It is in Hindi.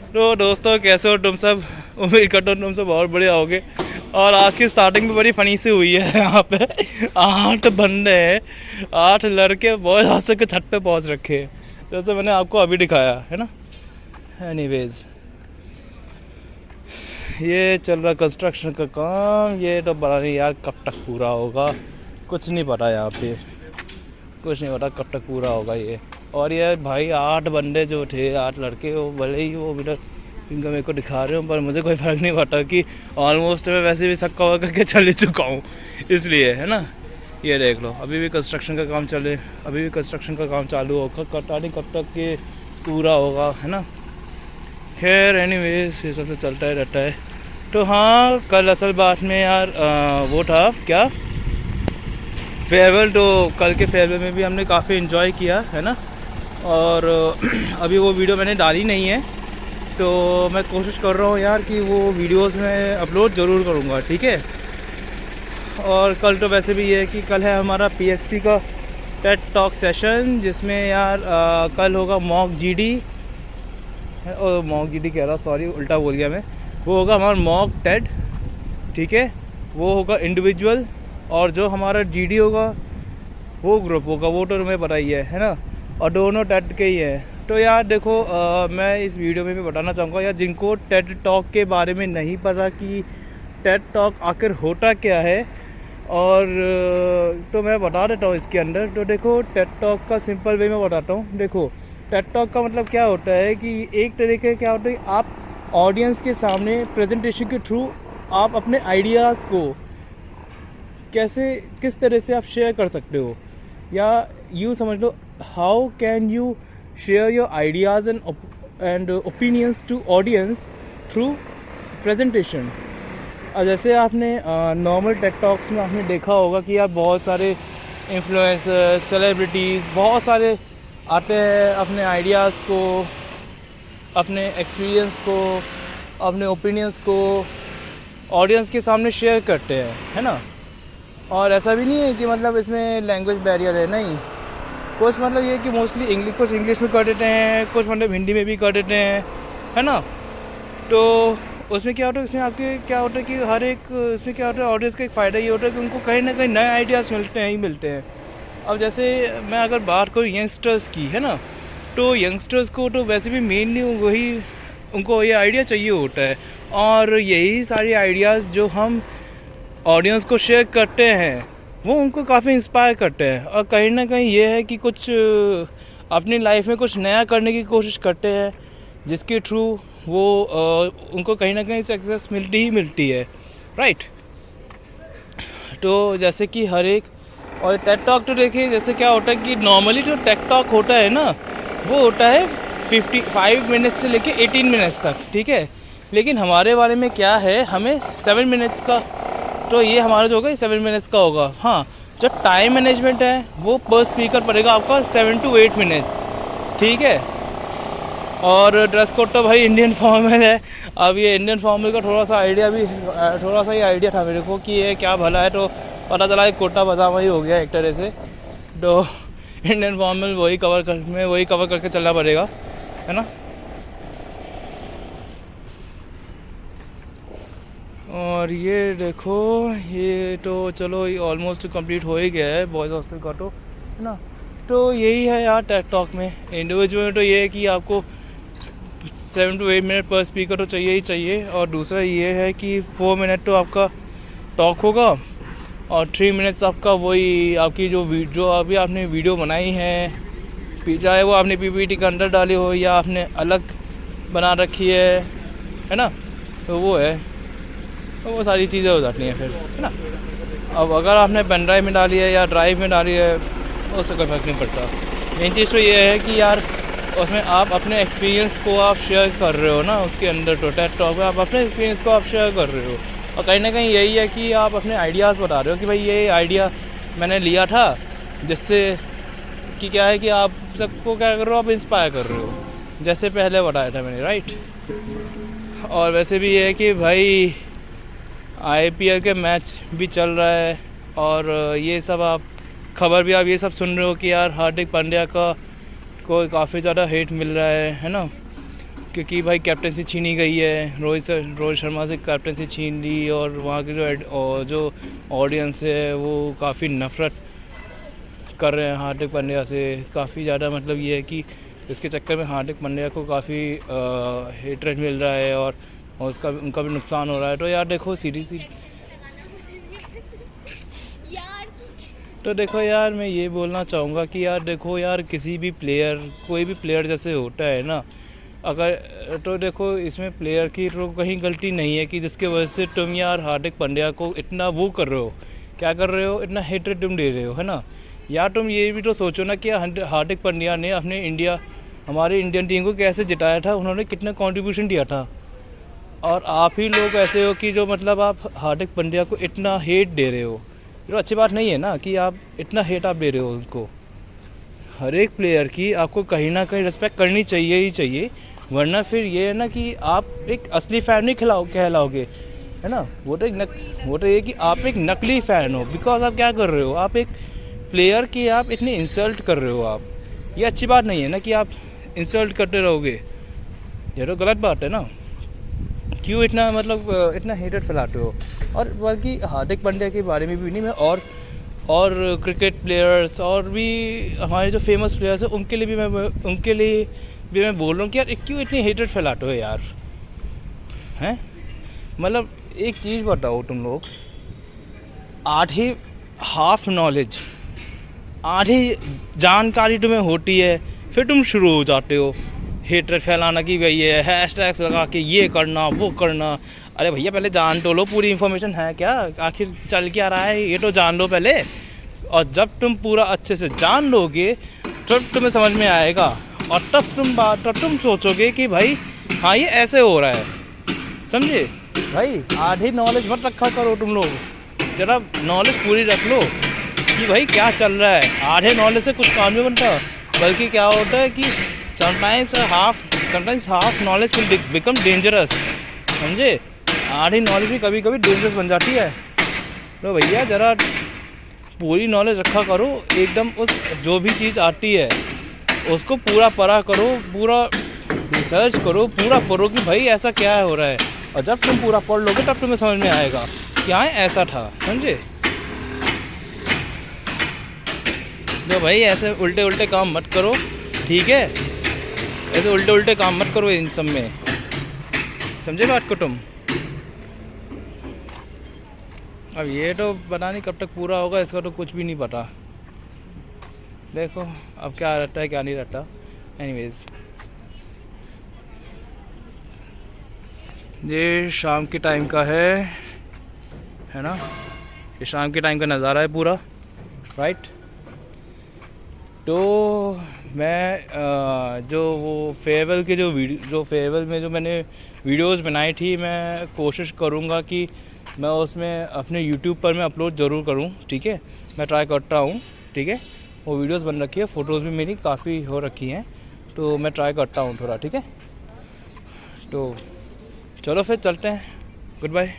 तो दोस्तों कैसे हो तुम सब। उम्मीद करता हूँ तुम सब बहुत बढ़िया होगे। और आज की स्टार्टिंग भी बड़ी फनी सी हुई है। यहाँ पे 8 बंदे हैं, 8 लड़के बॉयज हॉस्टल के छत पे पहुँच रखे हैं, जैसे मैंने आपको अभी दिखाया है ना। एनीवेज, ये चल रहा कंस्ट्रक्शन का काम। ये तो पता नहीं यार कब तक पूरा होगा, कुछ नहीं पता यहाँ पे, कुछ नहीं पता कब तक पूरा होगा ये। और ये भाई 8 बंदे जो थे, 8 लड़के, वो भले ही वो इनका मेरे को दिखा रहे हो, पर मुझे कोई फ़र्क नहीं पड़ता कि ऑलमोस्ट मैं वैसे भी सक्का हुआ करके चल ही चुका हूँ, इसलिए है ना। ये देख लो, अभी भी कंस्ट्रक्शन का काम चले, अभी भी कंस्ट्रक्शन का काम चालू होगा, पता नहीं कब तक ये पूरा होगा, है ना। खैर एनीवेज, ये सब तो चलता ही रहता है। तो हाँ, कल असल बात में यार वो था क्या, फेयरवेल। तो कल के फेयरवेल में भी हमने काफ़ी इन्जॉय किया, है ना। और अभी वो वीडियो मैंने डाली नहीं है, तो मैं कोशिश कर रहा हूँ यार कि वो वीडियोस में अपलोड ज़रूर करूँगा, ठीक है। और कल तो वैसे भी ये है कि कल है हमारा PSP का टेड टॉक सेशन, जिसमें यार कल होगा मॉक GD, और मॉक GD कह रहा, सॉरी उल्टा बोल गया मैं। वो होगा हमारा मॉक टेड, ठीक है, वो होगा इंडिविजुअल। और जो हमारा GD होगा वो ग्रुप होगा, वो तो तुम्हें पता ही है ना। और दोनों टेड के ही हैं। तो यार देखो, मैं इस वीडियो में भी बताना चाहूँगा यार, जिनको टेड टॉक के बारे में नहीं पता कि टेड टॉक आखिर होता क्या है, और तो मैं बता देता हूँ इसके अंदर। तो देखो, टेड टॉक का सिंपल वे में बताता हूँ। देखो, टेड टॉक का मतलब क्या होता है कि एक तरीके क्या होता है, आप ऑडियंस के सामने प्रेजेंटेशन के थ्रू आप अपने आइडियाज़ को कैसे, किस तरह से आप शेयर कर सकते हो, या यूँ समझ लो, how can you share your ideas and opinions to audience through presentation. अब जैसे आपने नॉर्मल टेड टॉक्स में आपने देखा होगा कि यार बहुत सारे इन्फ्लुएंसर, सेलिब्रिटीज़ बहुत सारे आते हैं, अपने आइडियाज़ को, अपने एक्सपीरियंस को, अपने ओपिनियंस को ऑडियंस के सामने शेयर करते हैं, है ना। और ऐसा भी नहीं है कि मतलब इसमें लैंग्वेज बैरियर है, नहीं। कुछ मतलब ये है कि मोस्टली इंग्लिश, कुछ इंग्लिश में कर देते हैं, कुछ मतलब हिंदी में भी कर देते हैं, है ना। तो उसमें क्या होता है, इसमें आपके क्या होता है कि हर एक, इसमें क्या होता है, ऑडियंस का एक फ़ायदा ये होता है कि उनको कहीं ना कहीं नए आइडियाज़ मिलते हैं ही मिलते हैं। अब जैसे मैं अगर बात करूँ यंगस्टर्स की, है ना, तो यंगस्टर्स को तो वैसे भी मेनली वही, उनको ये आइडिया चाहिए होता है, और यही सारे आइडियाज़ जो हम ऑडियंस को शेयर करते हैं वो उनको काफ़ी इंस्पायर करते हैं। और कहीं ना कहीं ये है कि कुछ अपनी लाइफ में कुछ नया करने की कोशिश करते हैं, जिसके थ्रू वो उनको कहीं ना कहीं सक्सेस मिलती ही मिलती है, राइट। तो जैसे कि हर एक, और टेड टॉक तो देखिए, जैसे क्या होता है कि नॉर्मली जो टेड टॉक होता है ना, वो होता है 55 मिनट्स से लेके 18 मिनट्स तक, ठीक है। लेकिन हमारे बारे में क्या है, हमें 7 मिनट्स का, तो ये हमारा जो होगा 7 मिनट्स का होगा। हाँ, जो टाइम मैनेजमेंट है वो पर स्पीकर पड़ेगा आपका 7 to 8 मिनट्स, ठीक है। और ड्रेस कोड तो भाई इंडियन फॉर्मल है। अब ये इंडियन फॉर्मल का थोड़ा सा आइडिया भी, थोड़ा सा ही आइडिया था मेरे को कि ये क्या भला है, तो पता चला कि कोटा पजामा ही हो गया एक तरह से। तो इंडियन फॉर्मल वही कवर करके चलना पड़ेगा, है ना। और ये देखो, ये तो चलो ये ऑलमोस्ट कंप्लीट हो ही गया है बॉयज़ हॉस्टल का, तो है ना। तो यही है यार टेड टॉक में। इंडिविजुअल में तो ये है कि आपको 7 to 8 मिनट पर स्पीकर तो चाहिए ही चाहिए, और दूसरा ये है कि 4 मिनट तो आपका टॉक होगा, और 3 मिनट्स आपका वही आपकी जो अभी आपने वीडियो बनाई है, चाहे वो आपने PPT के अंदर डाली हो या आपने अलग बना रखी है ना, तो वो है, तो वो सारी चीज़ें हो जाती हैं फिर, है ना। अब अगर आपने पेन ड्राइव में डाली है या ड्राइव में डाली है, उससे कोई फर्क नहीं पड़ता। मेन चीज़ तो ये है कि यार उसमें आप अपने एक्सपीरियंस को आप शेयर कर रहे हो ना, उसके अंदर तो टेड टॉक में आप अपने एक्सपीरियंस को आप शेयर कर रहे हो, और कहीं ना कहीं यही है कि आप अपने आइडियाज़ बता रहे हो कि भाई ये आइडिया मैंने लिया था, जिससे कि क्या है कि आप सबको क्या कर रहे हो, आप इंस्पायर कर रहे हो, जैसे पहले बताया था मैंने, राइट। और वैसे भी ये है कि भाई IPL के मैच भी चल रहा है, और ये सब आप खबर भी आप ये सब सुन रहे हो कि यार हार्दिक पांड्या का को काफ़ी ज़्यादा हेट मिल रहा है ना, क्योंकि भाई कैप्टनसी छीनी गई है, रोहित शर्मा से कैप्टनसी छीन ली, और वहाँ के जो ऑडियंस है वो काफ़ी नफ़रत कर रहे हैं हार्दिक पांड्या से, काफ़ी ज़्यादा। मतलब ये है कि इसके चक्कर में हार्दिक पांड्या को काफ़ी हेटरेट मिल रहा है और उनका भी नुकसान हो रहा है। तो यार देखो तो देखो यार, मैं ये बोलना चाहूँगा कि यार देखो यार, कोई भी प्लेयर जैसे होता है ना, अगर तो देखो इसमें प्लेयर की तो कहीं गलती नहीं है कि जिसके वजह से तुम यार हार्दिक पांड्या को इतना वो कर रहे हो, क्या कर रहे हो, इतना हेटरेट तुम दे रहे हो, है ना। यार तुम ये भी तो सोचो ना कि हार्दिक पांड्या ने हमारी इंडियन टीम को कैसे जिताया था, उन्होंने कितना कंट्रीब्यूशन दिया था, और आप ही लोग ऐसे हो कि जो मतलब आप हार्दिक पांड्या को इतना हेट दे रहे हो। तो अच्छी बात नहीं है ना कि आप इतना हेट आप दे रहे हो उनको। हर एक प्लेयर की आपको कहीं ना कहीं रिस्पेक्ट करनी चाहिए ही चाहिए, वरना फिर ये है ना कि आप एक असली फ़ैन नहीं कहलाओगे, है ना। वो तो ये कि आप एक नकली फ़ैन हो, बिकॉज आप क्या कर रहे हो, आप एक प्लेयर की आप इतनी इंसल्ट कर रहे हो आप। ये अच्छी बात नहीं है ना कि आप इंसल्ट करते रहोगे, ये तो गलत बात है ना। क्यों इतना मतलब इतना हेटेड फैलाते हो। और बल्कि हार्दिक पांड्या के बारे में भी नहीं, मैं और क्रिकेट प्लेयर्स और भी हमारे जो फेमस प्लेयर्स हैं उनके लिए भी मैं बोल रहा हूँ कि यार क्यों इतनी हेटेड फैलाते हो यार, हैं। मतलब एक चीज़ बताओ, तुम लोग आधी जानकारी तुम्हें होती है, फिर तुम शुरू हो जाते हो हेटर फैलाना कि भाई ये हैशटैग्स लगा के ये करना वो करना। अरे भैया पहले जान तो लो पूरी इन्फॉर्मेशन है क्या, आखिर चल क्या रहा है ये तो जान लो पहले, और जब तुम पूरा अच्छे से जान लोगे तब तुम्हें समझ में आएगा, और तब तुम सोचोगे कि भाई हाँ ये ऐसे हो रहा है, समझे। भाई आधी नॉलेज मत रखा करो तुम लोग, जरा नॉलेज पूरी रख लो कि भाई क्या चल रहा है। आधे नॉलेज से कुछ काम नहीं बनता, बल्कि क्या होता है कि sometimes half knowledge will become dangerous, समझे। आधी नॉलेज भी कभी कभी डेंजरस बन जाती है। तो भैया ज़रा पूरी नॉलेज रखा करो एकदम, उस जो भी चीज़ आती है उसको पूरा पढ़ा करो, पूरा रिसर्च करो, पूरा पढ़ो कि भाई ऐसा क्या हो रहा है, और जब तुम पूरा पढ़ लोगे तब तुम्हें समझ में आएगा क्या है ऐसा था, समझे। तो भाई ऐसे उल्टे काम मत करो, ठीक है। ऐसे उल्टे काम मत करो इन सब में, समझे बात को तुम। अब ये तो पता नहीं कब तक पूरा होगा, इसका तो कुछ भी नहीं पता। देखो अब क्या रहता है क्या नहीं रहता। एनीवेज, ये शाम के टाइम का है ना, ये शाम के टाइम का नज़ारा है पूरा, राइट। तो मैं जो फेयरवेल के फेयरवेल में जो मैंने वीडियोस बनाई थी, मैं कोशिश करूँगा कि मैं उसमें अपने यूट्यूब पर मैं अपलोड ज़रूर करूँ, ठीक है। मैं ट्राई करता हूँ, ठीक है। वो वीडियोस बन रखी है, फ़ोटोज़ भी मेरी काफ़ी हो रखी हैं, तो मैं ट्राई करता हूँ थोड़ा, ठीक है। तो चलो फिर चलते हैं, गुड बाय।